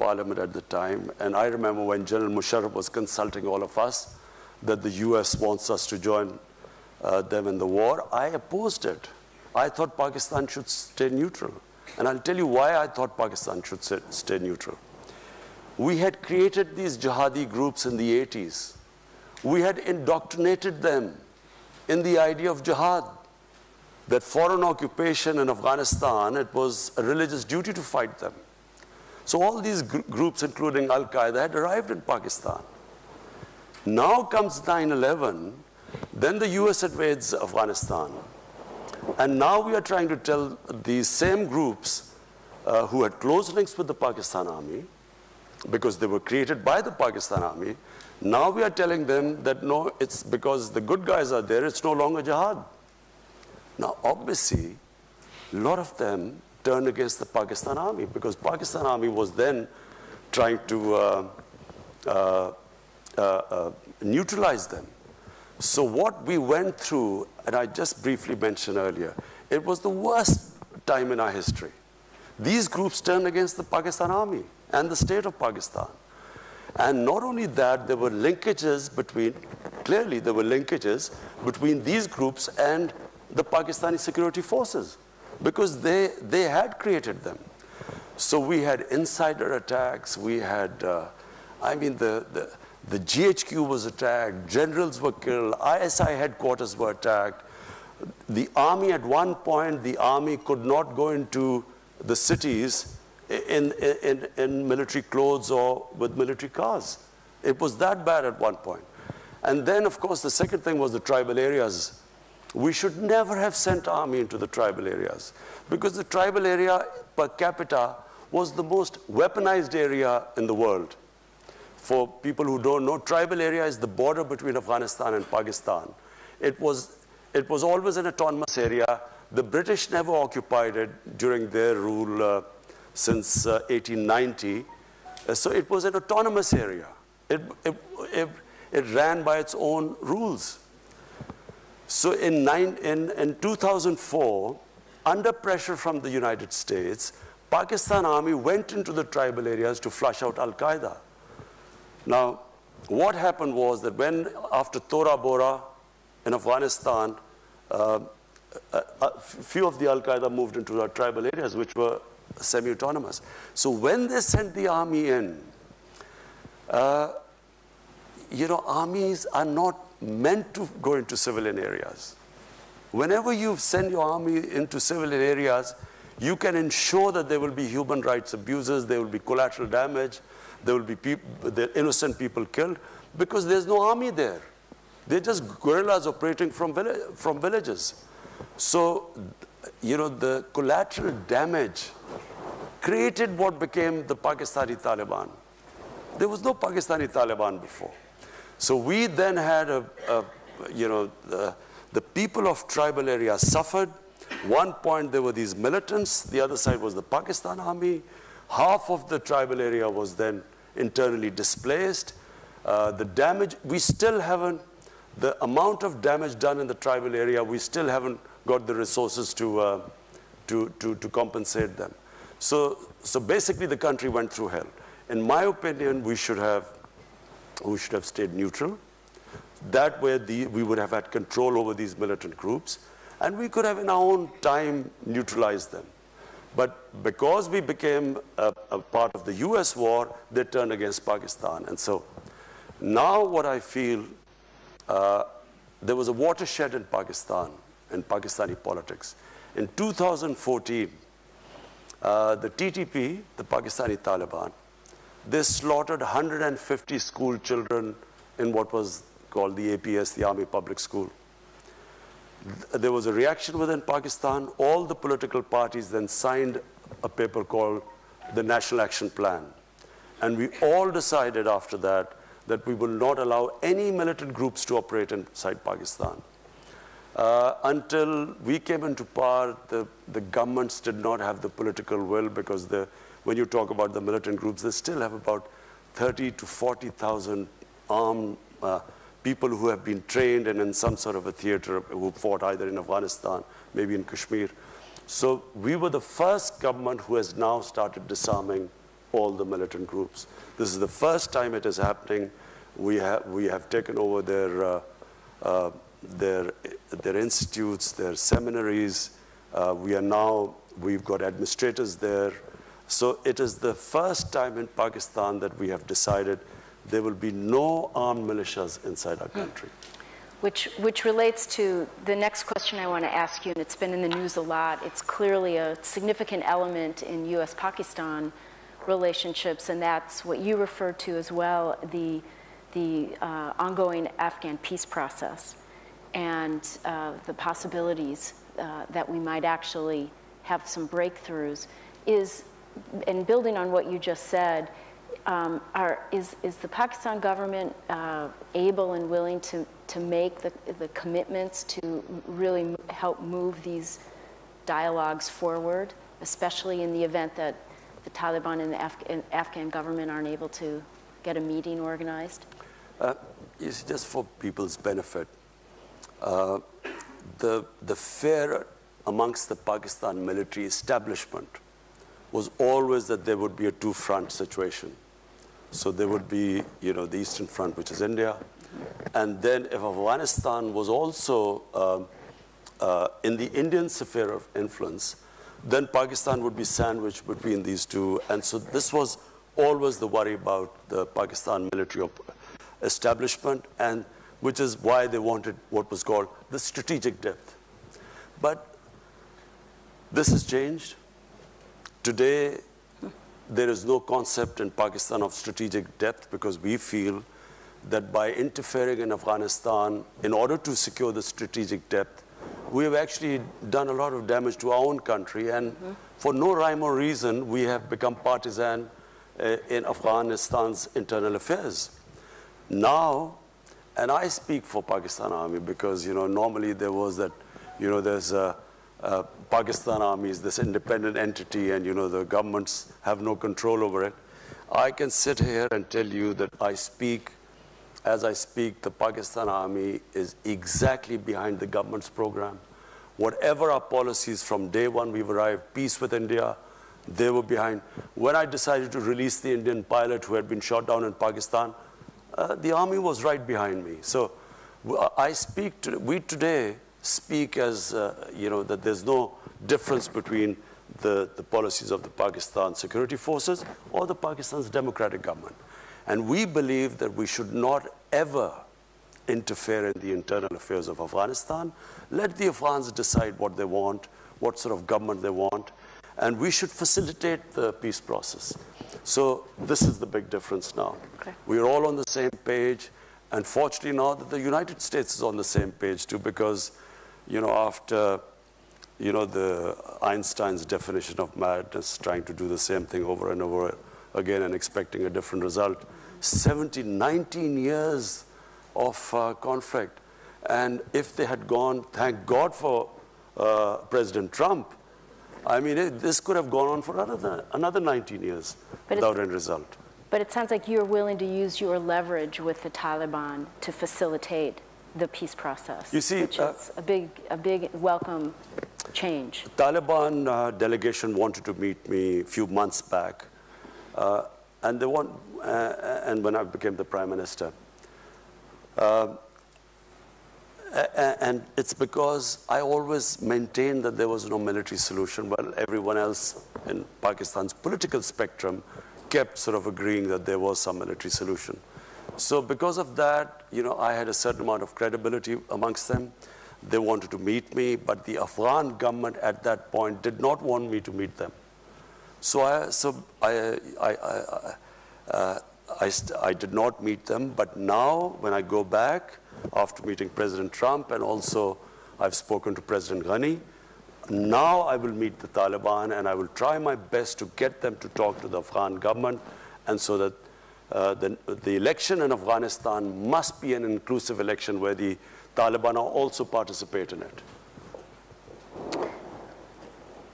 Parliament at the time, and I remember when General Musharraf was consulting all of us that the US wants us to join them in the war, I opposed it. I thought Pakistan should stay neutral. And I'll tell you why I thought Pakistan should stay neutral. We had created these jihadi groups in the 80s. We had indoctrinated them in the idea of jihad, that foreign occupation in Afghanistan, it was a religious duty to fight them. So all these groups, including Al-Qaeda, had arrived in Pakistan. Now comes 9/11, then the US invades Afghanistan. And now we are trying to tell these same groups who had close links with the Pakistan army, because they were created by the Pakistan army, now we are telling them that no, it's because the good guys are there, it's no longer jihad. Now, obviously, a lot of them turned against the Pakistan army, because Pakistan army was then trying to neutralize them. So what we went through, and I just briefly mentioned earlier, it was the worst time in our history. These groups turned against the Pakistan army and the state of Pakistan. And not only that, there were linkages between, clearly there were linkages between these groups and the Pakistani security forces, because they had created them. So we had insider attacks, we had, the GHQ was attacked, generals were killed, ISI headquarters were attacked. The army, at one point, the army could not go into the cities in military clothes or with military cars. It was that bad at one point. And then, of course, the second thing was the tribal areas. We should never have sent army into the tribal areas, because the tribal area per capita was the most weaponized area in the world. For people who don't know, tribal area is the border between Afghanistan and Pakistan. It was always an autonomous area. The British never occupied it during their rule since 1890. So it was an autonomous area. It ran by its own rules. So in 2004, under pressure from the United States, Pakistan army went into the tribal areas to flush out Al-Qaeda. Now, what happened was that when, after Tora Bora in Afghanistan, a few of the Al-Qaeda moved into our tribal areas, which were semi-autonomous. So when they sent the army in, armies are not meant to go into civilian areas. Whenever you send your army into civilian areas, you can ensure that there will be human rights abuses, there will be collateral damage, there will be innocent people killed, because there's no army there. They're just guerrillas operating from villages. So, the collateral damage created what became the Pakistani Taliban. There was no Pakistani Taliban before. So we then had the people of tribal areas suffered. One point there were these militants, the other side was the Pakistan army. Half of the tribal area was then internally displaced. The damage, we still haven't, the amount of damage done in the tribal area, we still haven't got the resources to compensate them. So basically the country went through hell. In my opinion, we should have stayed neutral. That way we would have had control over these militant groups, and we could have in our own time neutralized them. But because we became a part of the US war, they turned against Pakistan. And so now what I feel, there was a watershed in Pakistan, in Pakistani politics. In 2014, the TTP, the Pakistani Taliban, they slaughtered 150 school children in what was called the APS, the Army Public School. There was a reaction within Pakistan. All the political parties then signed a paper called the National Action Plan. And we all decided after that that we will not allow any militant groups to operate inside Pakistan. Until we came into power, the governments did not have the political will, because when you talk about the militant groups, they still have about 30 to 40,000 armed people who have been trained and in some sort of a theater, who fought either in Afghanistan, maybe in Kashmir. So we were the first government who has now started disarming all the militant groups. This is the first time it is happening. We have taken over their institutes, their seminaries. We've got administrators there. So it is the first time in Pakistan that we have decided there will be no armed militias inside our country. Which relates to the next question I want to ask you, and it's been in the news a lot. It's clearly a significant element in U.S.-Pakistan relationships, and that's what you referred to as well, the ongoing Afghan peace process and the possibilities that we might actually have some breakthroughs. And building on what you just said, is the Pakistan government able and willing to make the commitments to really help move these dialogues forward, especially in the event that the Taliban and the Afghan government aren't able to get a meeting organized? It's just for people's benefit. The fear amongst the Pakistan military establishment was always that there would be a two-front situation. So there would be, the Eastern Front, which is India, and then if Afghanistan was also in the Indian sphere of influence, then Pakistan would be sandwiched between these two. And so this was always the worry about the Pakistan military establishment, and which is why they wanted what was called the strategic depth. But this has changed. Today, there is no concept in Pakistan of strategic depth, because we feel that by interfering in Afghanistan, in order to secure the strategic depth, we have actually done a lot of damage to our own country. And for no rhyme or reason, we have become partisan in Afghanistan's internal affairs. Now, and I speak for Pakistan Army because, normally there was that, there's Pakistan Army is this independent entity, and, the governments have no control over it. I can sit here and tell you that as I speak, the Pakistan Army is exactly behind the government's program. Whatever our policies from day one we've arrived, peace with India, they were behind. When I decided to release the Indian pilot who had been shot down in Pakistan, the army was right behind me. So we today speak as, that there's no difference between the policies of the Pakistan security forces or the Pakistan's democratic government. And we believe that we should not ever interfere in the internal affairs of Afghanistan. Let the Afghans decide what they want, what sort of government they want, and we should facilitate the peace process. So this is the big difference now. Okay. We are all on the same page, and fortunately now that the United States is on the same page too, because, after, the Einstein's definition of madness, trying to do the same thing over and over again and expecting a different result, 19 years of conflict. And if they had gone, thank God for President Trump, I mean, this could have gone on for another 19 years without any result. But it sounds like you're willing to use your leverage with the Taliban to facilitate the peace process. You see, which is a big welcome change. The Taliban delegation wanted to meet me a few months back, and when I became the Prime Minister. And it's because I always maintained that there was no military solution, while everyone else in Pakistan's political spectrum kept sort of agreeing that there was some military solution. So because of that, I had a certain amount of credibility amongst them. They wanted to meet me, but the Afghan government at that point did not want me to meet them. So I did not meet them, but now when I go back, after meeting President Trump, and also I've spoken to President Ghani, now I will meet the Taliban, and I will try my best to get them to talk to the Afghan government, and so that the election in Afghanistan must be an inclusive election where the Taliban also participate in it.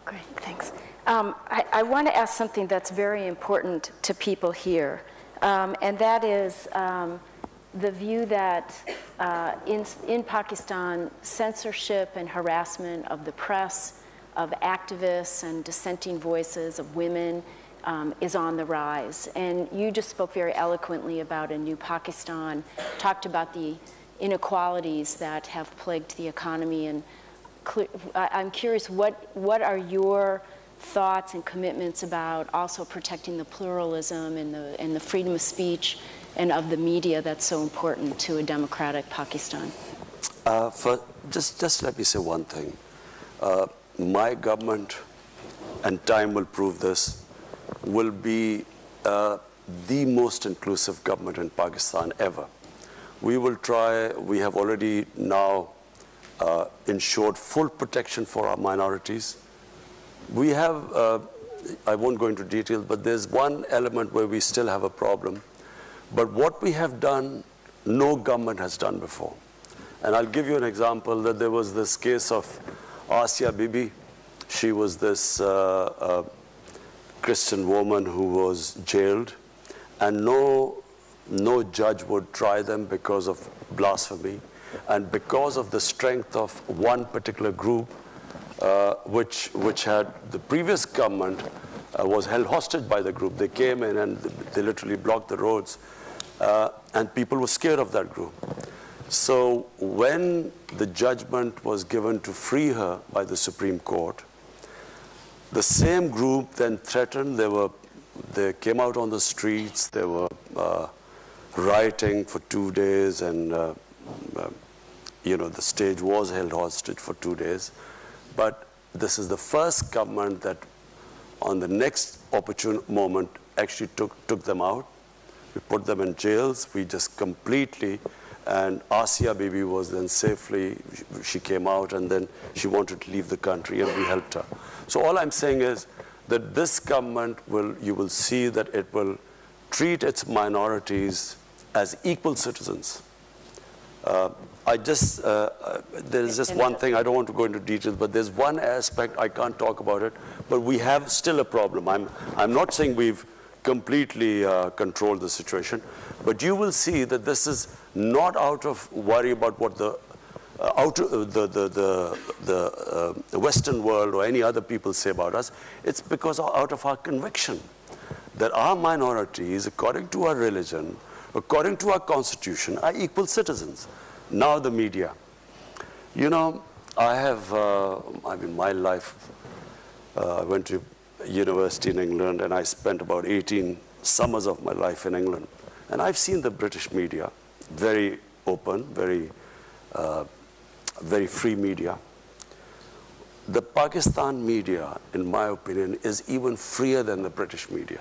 Great, thanks. I want to ask something that's very important to people here, and that is the view that in Pakistan, censorship and harassment of the press, of activists and dissenting voices, of women, is on the rise. And you just spoke very eloquently about a new Pakistan, talked about the inequalities that have plagued the economy. And I'm curious, what are your thoughts and commitments about also protecting the pluralism and the freedom of speech and of the media that's so important to a democratic Pakistan? Just let me say one thing. My government, and time will prove this, will be the most inclusive government in Pakistan ever. We will try, we have already now ensured full protection for our minorities. We have, I won't go into detail, but there's one element where we still have a problem. But what we have done, no government has done before. And I'll give you an example that there was this case of Asia Bibi. She was this Christian woman who was jailed, and no judge would try them because of blasphemy. And because of the strength of one particular group, which had the previous government was held hostage by the group. They came in and they literally blocked the roads, and people were scared of that group. So when the judgment was given to free her by the Supreme Court, the same group then threatened. They came out on the streets. They were rioting for 2 days, and the stage was held hostage for 2 days. But this is the first government that, on the next opportune moment, actually took them out. We put them in jails. We just completely. And Asia Bibi was then safely, she came out, and then she wanted to leave the country, and we helped her. So all I'm saying is that this government you will see that it will treat its minorities as equal citizens. There's just one thing, I don't want to go into details, but there's one aspect, I can't talk about it, but we have still a problem. I'm not saying we've completely controlled the situation, but you will see that this is not out of worry about what the Western world or any other people say about us. It's because out of our conviction that our minorities, according to our religion, according to our constitution, are equal citizens. Now the media. I have, my life, I went to university in England, and I spent about 18 summers of my life in England. And I've seen the British media, very open, very free media. The Pakistan media, in my opinion, is even freer than the British media.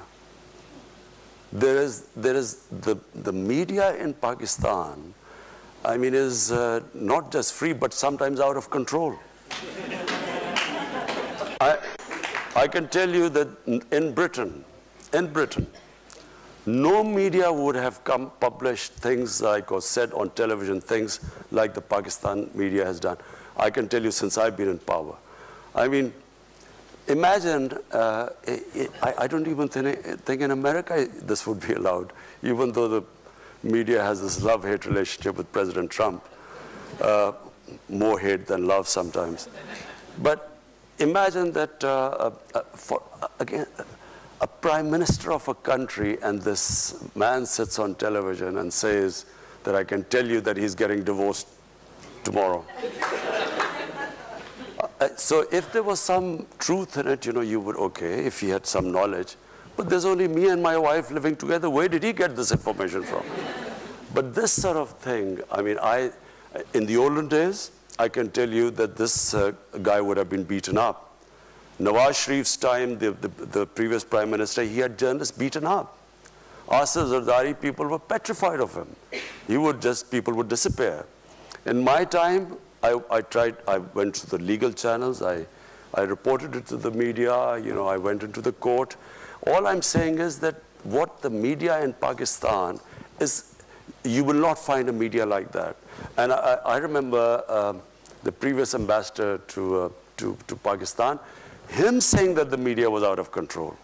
There is the media in Pakistan, is not just free, but sometimes out of control. I can tell you that in Britain, no media would have published things like, or said on television things like the Pakistan media has done. I can tell you since I've been in power. Imagine, I don't even think in America this would be allowed, even though the media has this love-hate relationship with President Trump, more hate than love sometimes. But imagine that, again, a prime minister of a country, and this man sits on television and says that I can tell you that he's getting divorced tomorrow. So if there was some truth in it, you would, okay, if he had some knowledge. But there's only me and my wife living together. Where did he get this information from? But this sort of thing, in the olden days, I can tell you that this guy would have been beaten up. Nawaz Sharif's time, the previous prime minister, he had journalists beaten up. Asif Zardari, people were petrified of him. People would disappear. In my time, I went to the legal channels, I reported it to the media, I went into the court. All I'm saying is that what the media in Pakistan is, you will not find a media like that. And I remember the previous ambassador to Pakistan, him saying that the media was out of control.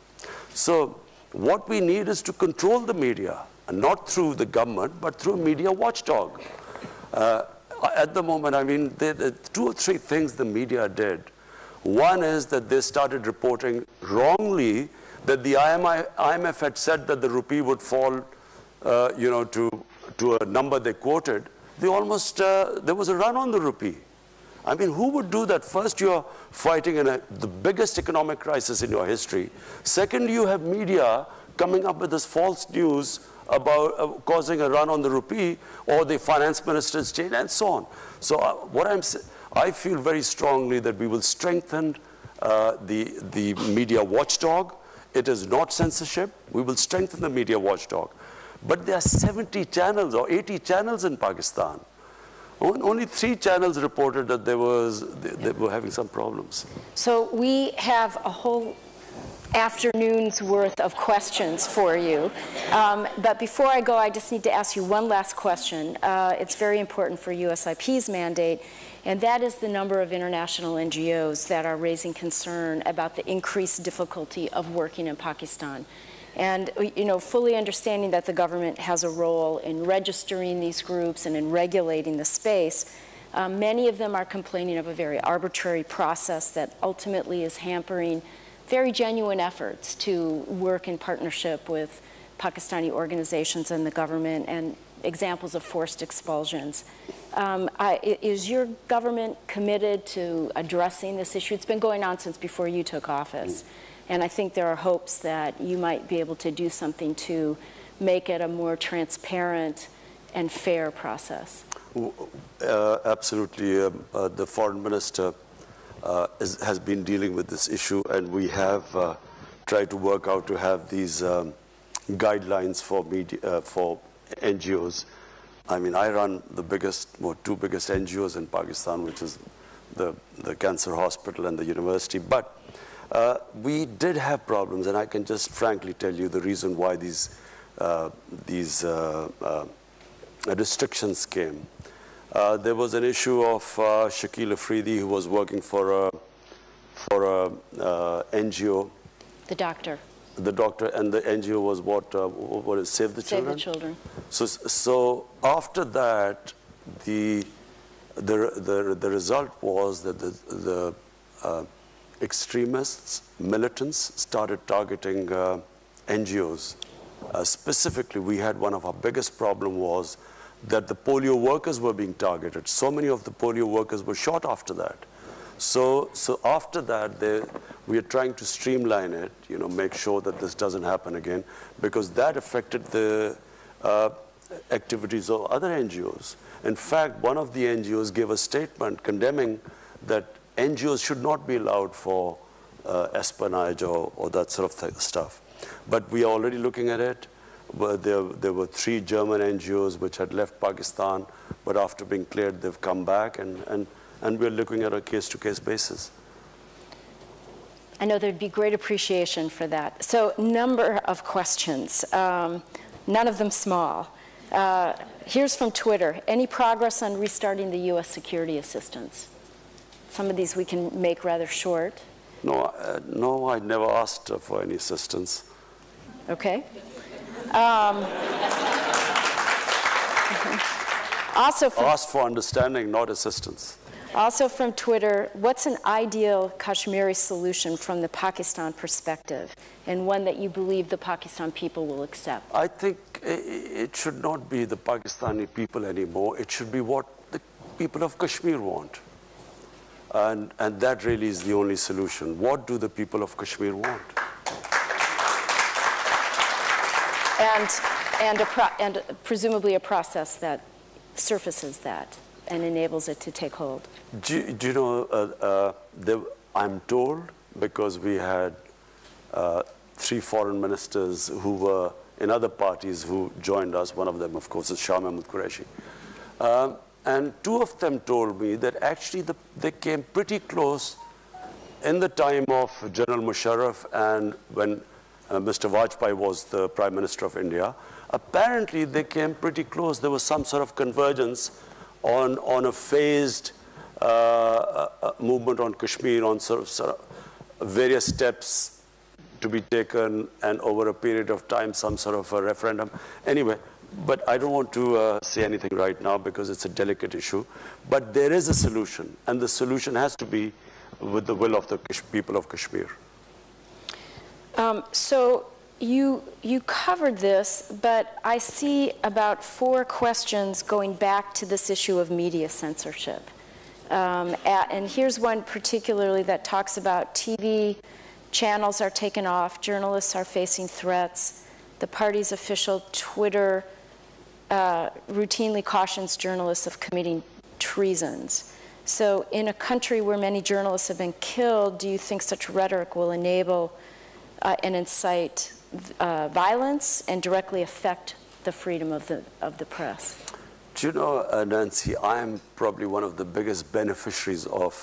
So what we need is to control the media, and not through the government, but through a media watchdog. At the moment, there are 2 or 3 things the media did. One is that they started reporting wrongly that the IMF had said that the rupee would fall, to a number they quoted, they almost, there was a run on the rupee. I mean, who would do that? First, you're fighting in the biggest economic crisis in your history. Second, you have media coming up with this false news about causing a run on the rupee, or the finance minister's change, and so on. So I feel very strongly that we will strengthen the media watchdog. It is not censorship. We will strengthen the media watchdog. But there are 70 channels or 80 channels in Pakistan. Only 3 channels reported that they were having some problems. So we have a whole afternoon's worth of questions for you. But before I go, I just need to ask you one last question. It's very important for USIP's mandate, and that is the number of international NGOs that are raising concern about the increased difficulty of working in Pakistan. And, fully understanding that the government has a role in registering these groups and in regulating the space, many of them are complaining of a very arbitrary process that ultimately is hampering very genuine efforts to work in partnership with Pakistani organizations and the government, and examples of forced expulsions. Is your government committed to addressing this issue? It's been going on since before you took office. And I think there are hopes that you might be able to do something to make it a more transparent and fair process. Absolutely. The foreign minister has been dealing with this issue, and we have tried to work out to have these guidelines for media, for NGOs. I mean, I run the two biggest NGOs in Pakistan, which is the Cancer Hospital and the university. But we did have problems, and I can just frankly tell you the reason why these restrictions came. There was an issue of Shakil Afridi, who was working for a NGO. The doctor. The doctor, and the NGO was what is Save the Children? Save the Children. So after that, the result was that the extremists, militants, started targeting NGOs. Specifically, we had one of our biggest problem was that the polio workers were being targeted. So many of the polio workers were shot after that. So after that, we are trying to streamline it, make sure that this doesn't happen again, because that affected the activities of other NGOs. In fact, one of the NGOs gave a statement condemning that NGOs should not be allowed for espionage or that sort of stuff. But we are already looking at it. There were 3 German NGOs which had left Pakistan, but after being cleared, they've come back, and we're looking at a case-to-case basis. I know there'd be great appreciation for that. So, number of questions, none of them small. Here's from Twitter. Any progress on restarting the U.S. security assistance? Some of these we can make rather short. No, I never asked for any assistance. Okay. Also asked for understanding, not assistance. Also from Twitter, what's an ideal Kashmiri solution from the Pakistan perspective, and one that you believe the Pakistan people will accept? I think it should not be the Pakistani people anymore. It should be what the people of Kashmir want. And that really is the only solution. What do the people of Kashmir want? And presumably a process that surfaces that and enables it to take hold. Do you know, I'm told, because we had 3 foreign ministers who were in other parties who joined us. One of them, of course, is Shah Mahmood Qureshi. And 2 of them told me that actually they came pretty close in the time of General Musharraf and when Mr. Vajpayee was the Prime Minister of India. Apparently, they came pretty close. There was some sort of convergence on a phased movement on Kashmir, on sort of various steps to be taken, and over a period of time, some sort of a referendum. Anyway, but I don't want to say anything right now because it's a delicate issue. But there is a solution, and the solution has to be with the will of the people of Kashmir. So you covered this, but I see about 4 questions going back to this issue of media censorship. And here's one particularly that talks about TV channels are taken off, journalists are facing threats, the party's official Twitter routinely cautions journalists of committing treasons. So in a country where many journalists have been killed, do you think such rhetoric will enable and incite violence and directly affect the freedom of the press? Do you know, Nancy, I am probably one of the biggest beneficiaries of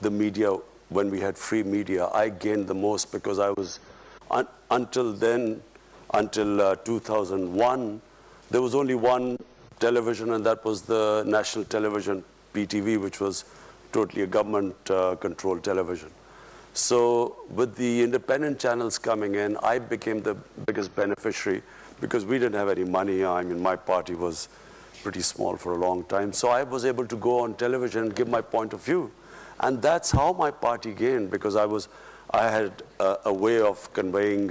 the media. When we had free media, I gained the most because I was, until then, until 2001, there was only one television, and that was the national television, PTV, which was totally a government-controlled television. So with the independent channels coming in, I became the biggest beneficiary because we didn't have any money. I mean, my party was pretty small for a long time. So I was able to go on television and give my point of view. And that's how my party gained, because I had a way of conveying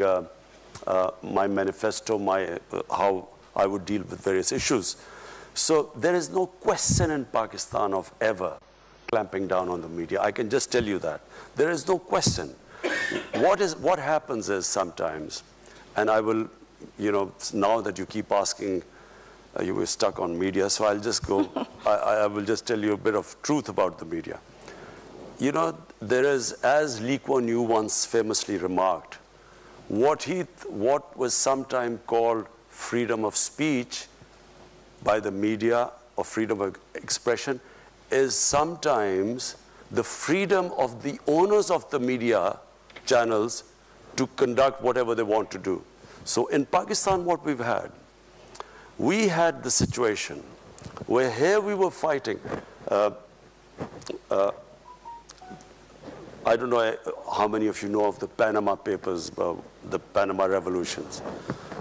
my manifesto, how I would deal with various issues. So there is no question in Pakistan of ever clamping down on the media. I can just tell you that. There is no question. What happens is sometimes, and I will, now that you keep asking, you were stuck on media, so I'll just go, I will just tell you a bit of truth about the media. There is, as Lee Kuan Yew once famously remarked, what was sometimes called freedom of speech by the media or freedom of expression is sometimes the freedom of the owners of the media channels to conduct whatever they want to do. So in Pakistan, what we had the situation where here we were fighting. I don't know how many of you know of the Panama Papers, the Panama Revolutions.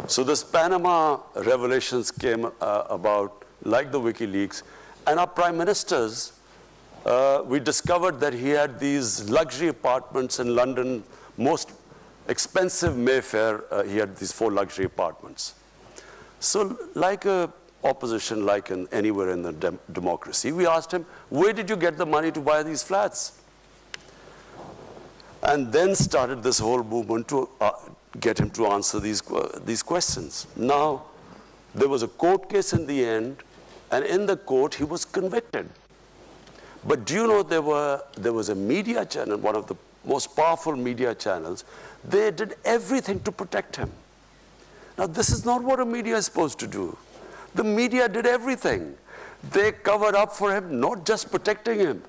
So this Panama Revelations came about like the WikiLeaks, and our prime ministers, we discovered that he had these luxury apartments in London, most expensive Mayfair, he had these 4 luxury apartments. So like a opposition, like anywhere in the democracy, we asked him, where did you get the money to buy these flats? And then started this whole movement to get him to answer these questions. Now, there was a court case in the end, and in the court, he was convicted. But do you know there was a media channel, one of the most powerful media channels, they did everything to protect him. Now, this is not what a media is supposed to do. The media did everything. They covered up for him, not just protecting him.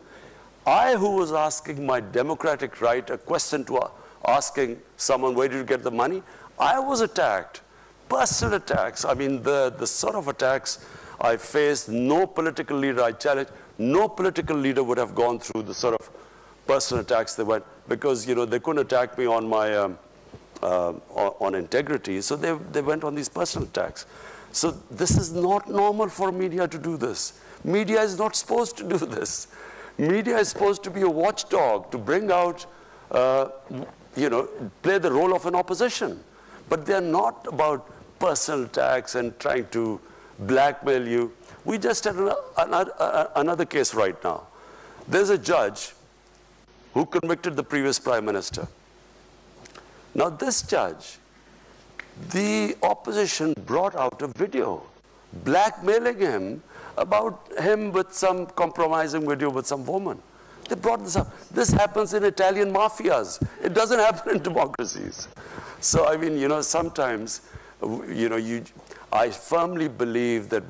I, who was asking my democratic right, a question to asking someone, where did you get the money? I was attacked, personal attacks. I mean, the sort of attacks I faced, no political leader I challenged, no political leader would have gone through the sort of personal attacks they went, because, they couldn't attack me on my, on integrity, so they went on these personal attacks. So this is not normal for media to do this. Media is not supposed to do this. Media is supposed to be a watchdog, to bring out, play the role of an opposition. But they're not about personal attacks and trying to blackmail you. We just had another case right now. There's a judge who convicted the previous prime minister. Now this judge, the opposition brought out a video blackmailing him about him with some compromising video with some woman. They brought this up. This happens in Italian mafias. It doesn't happen in democracies. So, I mean, sometimes, I firmly believe that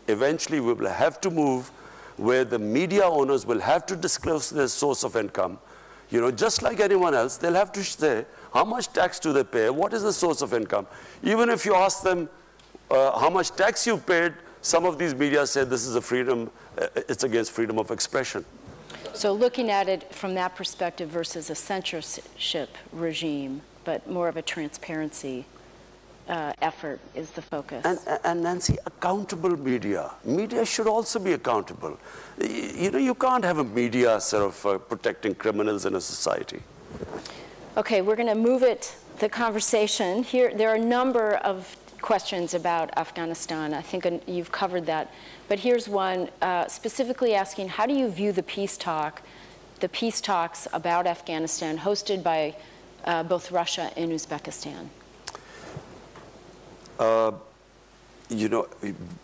eventually we will have to move where the media owners will have to disclose their source of income. Just like anyone else, they'll have to say, how much tax do they pay? What is the source of income? Even if you ask them how much tax you paid, some of these media say this is it's against freedom of expression. So looking at it from that perspective versus a censorship regime, but more of a transparency effort is the focus. And Nancy, accountable media. Media should also be accountable. You can't have a media sort of protecting criminals in a society. Okay, we're going to move it the conversation. Here, there are a number of questions about Afghanistan. I think you've covered that. But here's one specifically asking, how do you view the peace talks about Afghanistan hosted by both Russia and Uzbekistan? You know,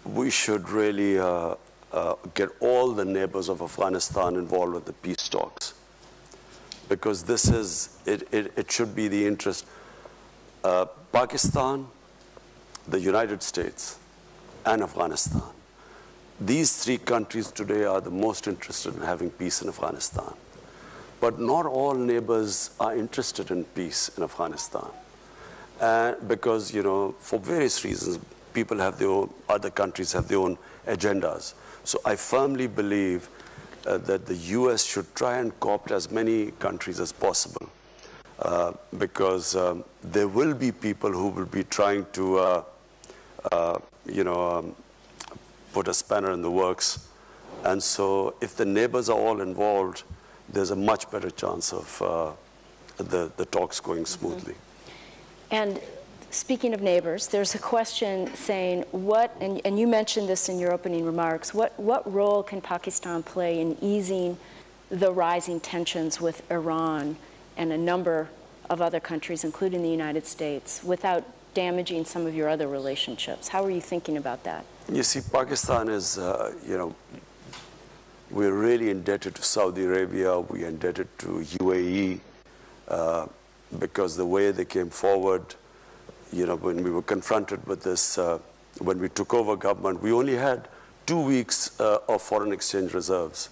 we should really get all the neighbors of Afghanistan involved with the peace talks, because this is, it should be the interest. Pakistan, the United States, and Afghanistan. These three countries today are the most interested in having peace in Afghanistan. But not all neighbors are interested in peace in Afghanistan. Because, you know, for various reasons, people have their own, other countries have their own agendas. So I firmly believe that the US should try and co-opt as many countries as possible. Because there will be people who will be trying to, put a spanner in the works. And so if the neighbors are all involved, there's a much better chance of the talks going smoothly. And speaking of neighbors, there's a question saying, and you mentioned this in your opening remarks, what role can Pakistan play in easing the rising tensions with Iran and a number of other countries, including the United States, without damaging some of your other relationships? How are you thinking about that? You see, Pakistan is, we're really indebted to Saudi Arabia, we're indebted to UAE, because the way they came forward, you know, when we were confronted with this, when we took over government, we only had 2 weeks of foreign exchange reserves.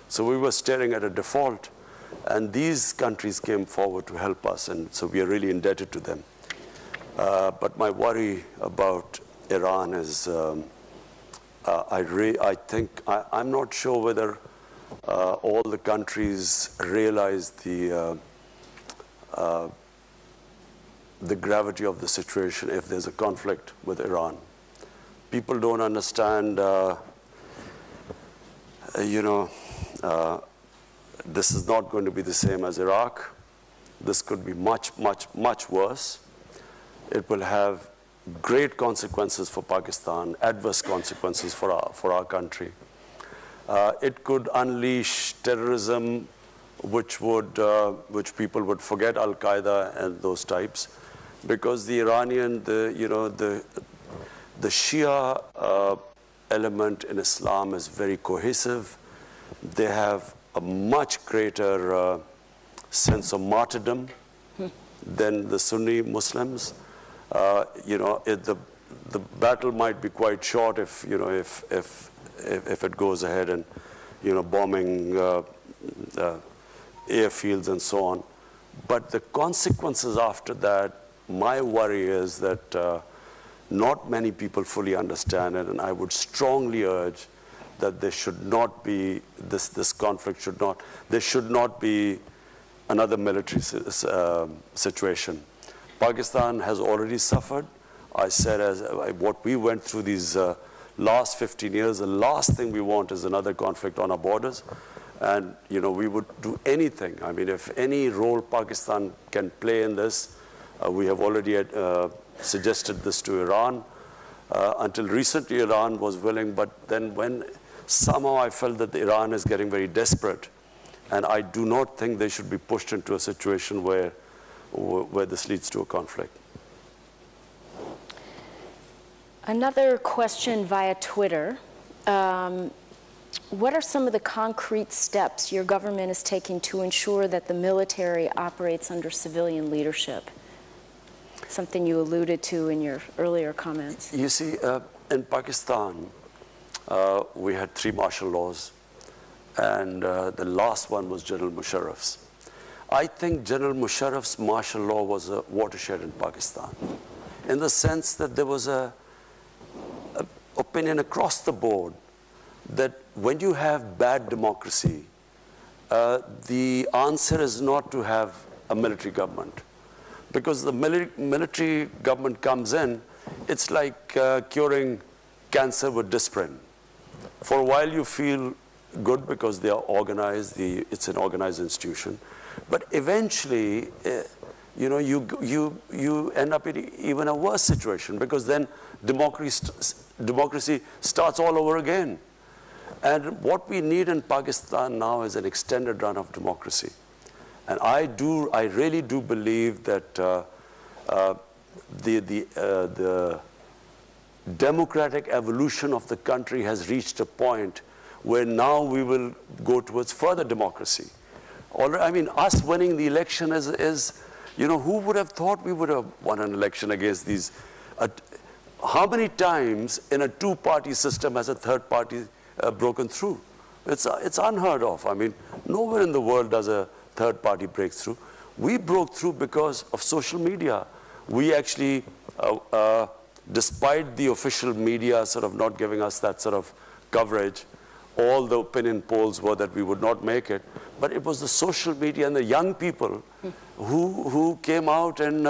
So we were staring at a default, and these countries came forward to help us, and so we are really indebted to them. But my worry about Iran is, I'm not sure whether all the countries realize the gravity of the situation if there's a conflict with Iran. People don't understand, this is not going to be the same as Iraq. This could be much, much, much worse. It will have great consequences for Pakistan, adverse consequences for our country. It could unleash terrorism, which people would forget Al-Qaeda and those types, because the Iranian, the Shia element in Islam is very cohesive. They have a much greater sense of martyrdom than the Sunni Muslims. The battle might be quite short if it goes ahead and, bombing airfields and so on. But the consequences after that, my worry is that not many people fully understand it, and I would strongly urge that there should not be, this conflict there should not be another military situation. Pakistan has already suffered. I said, what we went through these last 15 years, the last thing we want is another conflict on our borders. And, we would do anything. I mean, if any role Pakistan can play in this, we have already suggested this to Iran. Until recently, Iran was willing, but then when somehow I felt that Iran is getting very desperate, and I do not think they should be pushed into a situation where this leads to a conflict. Another question via Twitter. What are some of the concrete steps your government is taking to ensure that the military operates under civilian leadership? Something you alluded to in your earlier comments. You see, in Pakistan, we had 3 martial laws, and the last one was General Musharraf's. I think General Musharraf's martial law was a watershed in Pakistan, in the sense that there was a opinion across the board that when you have bad democracy, the answer is not to have a military government. Because the military government comes in, it's like curing cancer with disprin. For a while you feel good because they are organized, it's an organized institution. But eventually, you know, you end up in even a worse situation, because then democracy starts all over again. And what we need in Pakistan now is an extended run of democracy. And I really do believe that the democratic evolution of the country has reached a point where now we will go towards further democracy. I mean, us winning the election is, you know, who would have thought we would have won an election against these? How many times in a two-party system has a third party broken through? It's unheard of. I mean, nowhere in the world does a third party break through. We broke through because of social media. We actually, despite the official media sort of not giving us that sort of coverage, all the opinion polls were that we would not make it. But it was the social media and the young people who came out and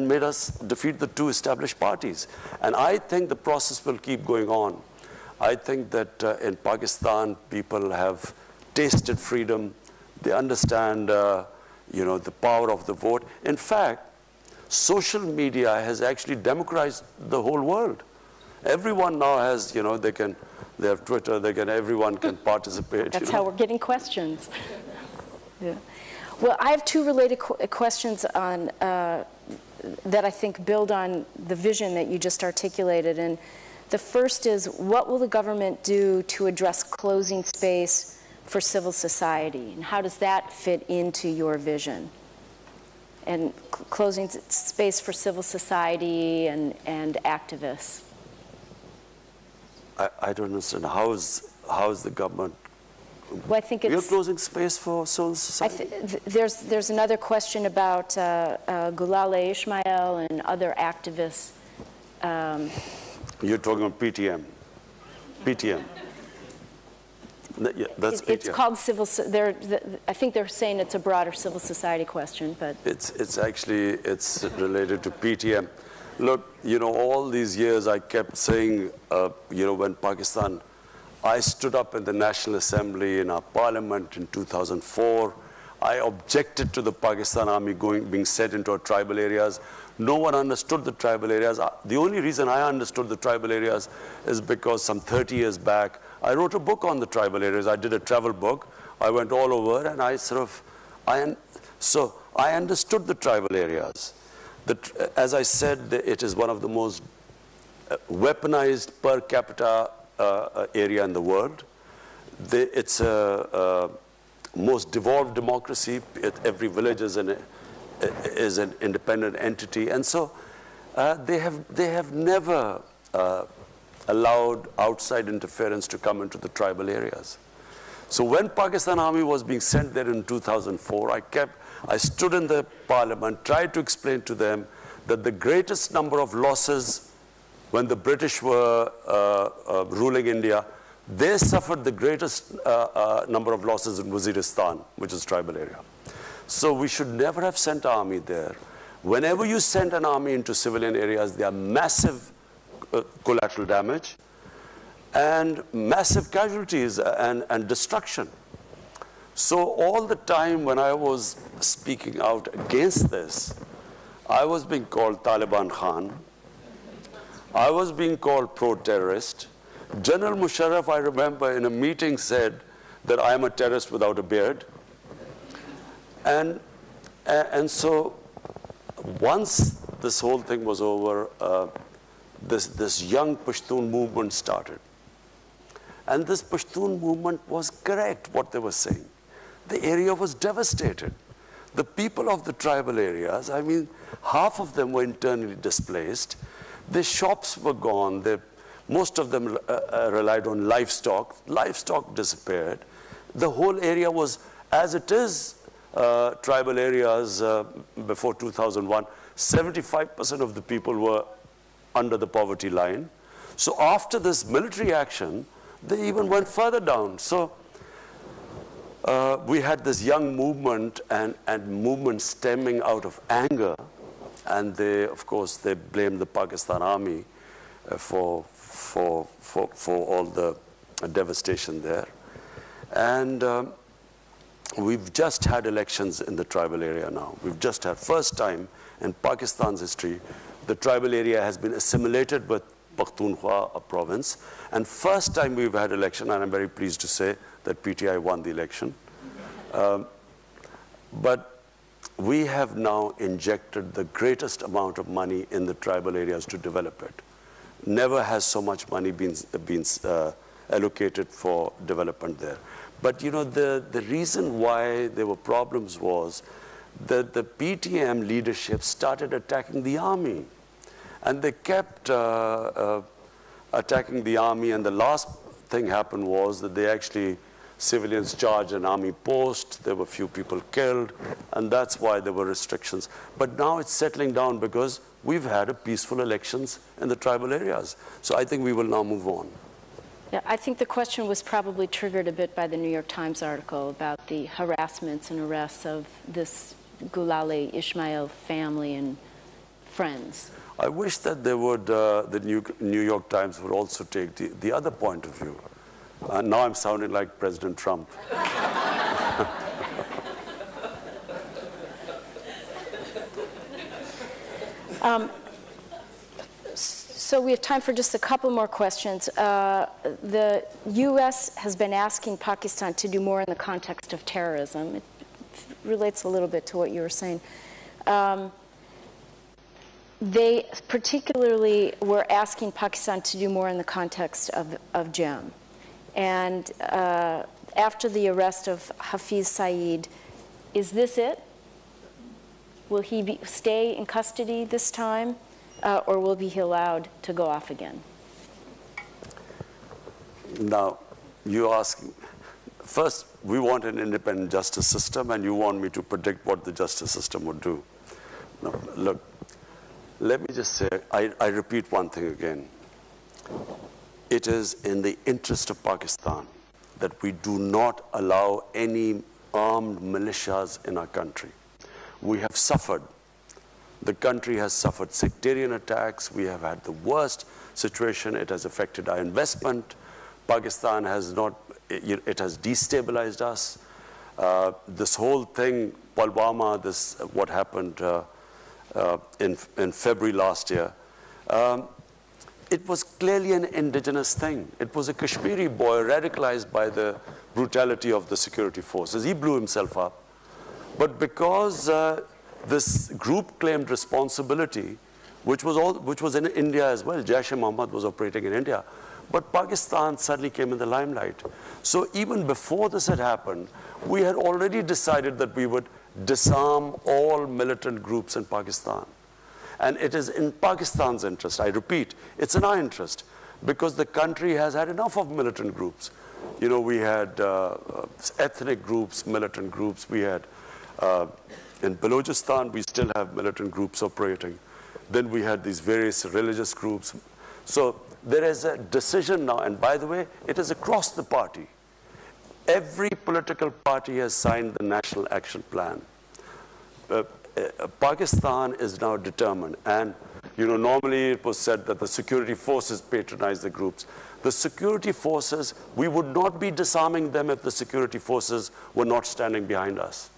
made us defeat the two established parties. And I think the process will keep going on. I think that in Pakistan, people have tasted freedom. They understand, you know, the power of the vote. In fact, social media has actually democratized the whole world. Everyone now has, you know, they have Twitter, everyone can participate. That's how we're getting questions. Yeah. Well, I have two related questions on, that I think build on the vision that you just articulated. And the first is, what will the government do to address closing space for civil society? And how does that fit into your vision? And closing space for civil society and activists. I don't understand. How is the government? Well, I think You're closing space for civil society? There's another question about Gulale Ismail and other activists. You're talking about PTM. PTM. Yeah, that's PTM. It's called civil. I think they're saying it's a broader civil society question, but it's actually related to PTM. Look, you know, all these years I kept saying, you know, when Pakistan, I stood up in the National Assembly in our parliament in 2004. I objected to the Pakistan Army being sent into our tribal areas. No one understood the tribal areas. The only reason I understood the tribal areas is because some 30 years back, I wrote a book on the tribal areas. I did a travel book. I went all over, and I understood the tribal areas. As I said, it is one of the most weaponized per capita area in the world. It's a most devolved democracy. Every village is an independent entity, and so they have never allowed outside interference to come into the tribal areas. So when Pakistan Army was being sent there in 2004, I stood in the parliament, tried to explain to them that the greatest number of losses when the British were ruling India, they suffered the greatest number of losses in Waziristan, which is tribal area. So we should never have sent army there. Whenever you send an army into civilian areas, there are massive collateral damage and massive casualties and destruction. So all the time when I was speaking out against this, I was being called Taliban Khan. I was being called pro-terrorist. General Musharraf, I remember, in a meeting said that I am a terrorist without a beard. And so once this whole thing was over, this young Pashtun movement started. And this Pashtun movement was correct, what they were saying. The area was devastated. The people of the tribal areas, I mean, half of them were internally displaced. Their shops were gone. Most of them relied on livestock. Livestock disappeared. The whole area was, as it is, tribal areas before 2001, 75% of the people were under the poverty line. So after this military action, they even went further down. So we had this young movement and movement stemming out of anger. And they, of course, they blamed the Pakistan Army for all the devastation there. And we've just had elections in the tribal area now. We've just had, first time in Pakistan's history, the tribal area has been assimilated with Pakhtunkhwa, a province. And first time we've had election, and I'm very pleased to say that PTI won the election. But we have now injected the greatest amount of money in the tribal areas to develop it. Never has so much money been allocated for development there. But you know, the reason why there were problems was that the PTM leadership started attacking the army. And they kept attacking the army, and the last thing happened was that they actually, civilians charged an army post, there were few people killed, and that's why there were restrictions. But now it's settling down because we've had a peaceful elections in the tribal areas. So I think we will now move on. Yeah, I think the question was probably triggered a bit by the New York Times article about the harassments and arrests of this Gulale Ismail family and friends. I wish that they would, the New York Times would also take the other point of view. Now I'm sounding like President Trump. So we have time for just a couple more questions. The U.S. has been asking Pakistan to do more in the context of terrorism. It relates a little bit to what you were saying. They particularly were asking Pakistan to do more in the context of JEM. And after the arrest of Hafiz Saeed, is this it? Will he stay in custody this time, or will he be allowed to go off again? Now, you ask, first, we want an independent justice system, and you want me to predict what the justice system would do. Now, look, let me just say, I repeat one thing again. It is in the interest of Pakistan that we do not allow any armed militias in our country. We have suffered. The country has suffered sectarian attacks. We have had the worst situation. It has affected our investment. Pakistan has not, it has destabilized us. This whole thing, Pulwama, this, what happened in February last year, it was clearly an indigenous thing. It was a Kashmiri boy radicalized by the brutality of the security forces. He blew himself up. But because this group claimed responsibility, which was in India as well, Jaish-e-Mohammed was operating in India, but Pakistan suddenly came in the limelight. So even before this had happened, we had already decided that we would disarm all militant groups in Pakistan. And it is in Pakistan's interest, I repeat, it's in our interest, because the country has had enough of militant groups. You know, we had ethnic groups, militant groups. We had, in Balochistan, we still have militant groups operating. Then we had these various religious groups. So there is a decision now, and by the way, it is across the party. Every political party has signed the National Action Plan. Pakistan is now determined, and you know, normally it was said that the security forces patronize the groups. The security forces, we would not be disarming them if the security forces were not standing behind us.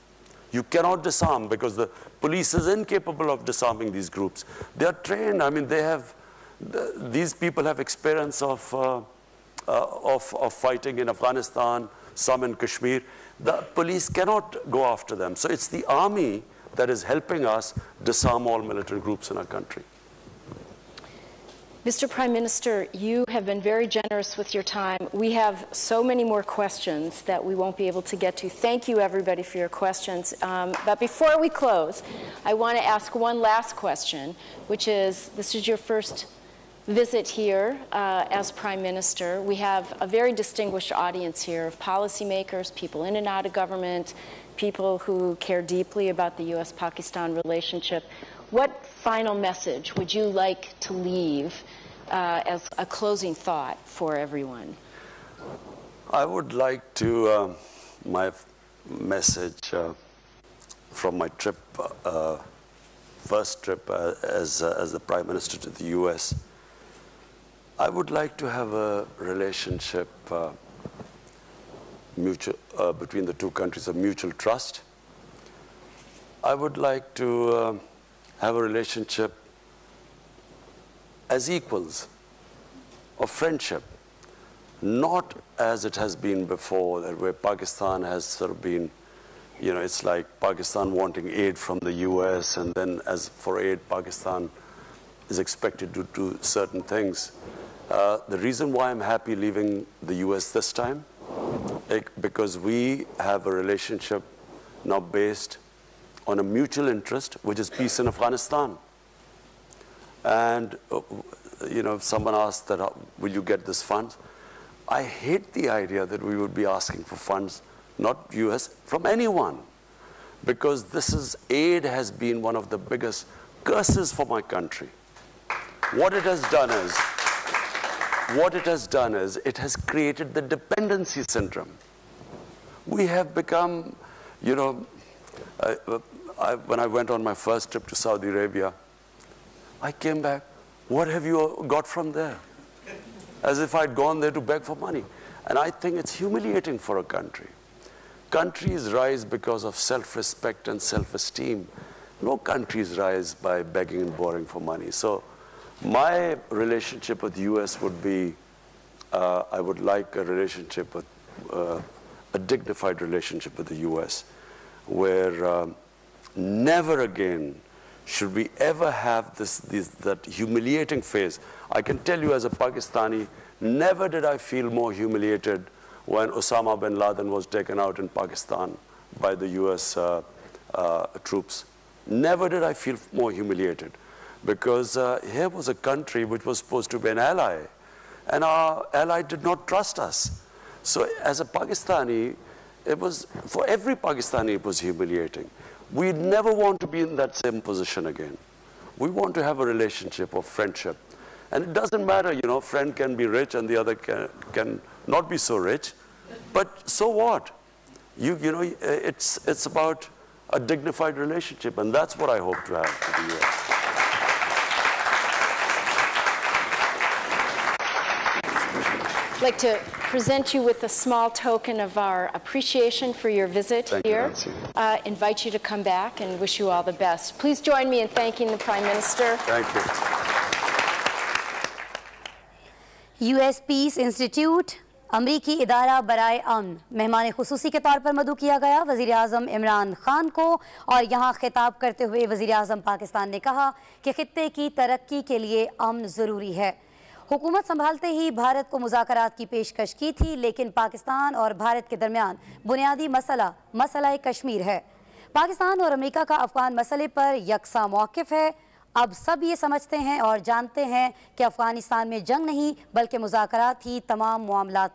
You cannot disarm because the police is incapable of disarming these groups. They are trained. I mean, they have, these people have experience of fighting in Afghanistan, some in Kashmir. The police cannot go after them. So it's the army that is helping us disarm all militant groups in our country. Mr. Prime Minister, you have been very generous with your time. We have so many more questions that we won't be able to get to. Thank you, everybody, for your questions. But before we close, I want to ask one last question, which is, this is your first visit here as Prime Minister. We have a very distinguished audience here of policymakers, people in and out of government, people who care deeply about the U.S.-Pakistan relationship. What final message would you like to leave as a closing thought for everyone? I would like to, my message from my trip, first trip as the Prime Minister to the U.S., I would like to have a relationship between the two countries of mutual trust. I would like to have a relationship as equals of friendship, not as it has been before, where Pakistan has sort of been, you know, it's like Pakistan wanting aid from the US, and then as for aid, Pakistan is expected to do certain things. The reason why I'm happy leaving the US this time, because we have a relationship now based on a mutual interest, which is peace in Afghanistan. And, you know, if someone asked that, will you get this funds? I hate the idea that we would be asking for funds, not US, from anyone. Because aid has been one of the biggest curses for my country. What it has done is, it has created the dependency syndrome. We have become, you know, when I went on my first trip to Saudi Arabia, I came back, what have you got from there? As if I'd gone there to beg for money. And I think it's humiliating for a country. Countries rise because of self-respect and self-esteem. No countries rise by begging and borrowing for money. So my relationship with the US would be, I would like a relationship with, a dignified relationship with the US, where never again should we ever have that humiliating phase. I can tell you as a Pakistani, never did I feel more humiliated when Osama bin Laden was taken out in Pakistan by the US troops. Never did I feel more humiliated, because here was a country which was supposed to be an ally, and our ally did not trust us. So as a Pakistani, it was, for every Pakistani, it was humiliating. We never want to be in that same position again. We want to have a relationship of friendship. And it doesn't matter, you know, friend can be rich and the other can not be so rich. But so what? You know, it's about a dignified relationship, and that's what I hope to have with the US. I'd like to present you with a small token of our appreciation for your visit here. Invite you to come back and wish you all the best. Please join me in thanking the Prime Minister. Thank you. US Peace Institute, अमरीकी इदारा बराए अमन, मेहमान खुसूसी के तौर पर मदऊ किया गया वज़ीर आज़म इमरान खान को, और यहाँ खिताब करते हुए वज़ीर आज़म पाकिस्तान ने कहा कि खित्ते की तरक्की के लिए अमन ज़रूरी है। हुकूमत संभालते ही भारत को मुज़ाकरात की पेशकश की थी, लेकिन पाकिस्तान और भारत के दरमियान बुनियादी मसला कश्मीर है। पाकिस्तान और अमेरिका का अफ़गान मसले पर यकसा मौक़िफ़ है। अब सब ये समझते हैं और जानते हैं कि अफ़गानिस्तान में जंग नहीं बल्कि मुज़ाकरात ही तमाम मामलात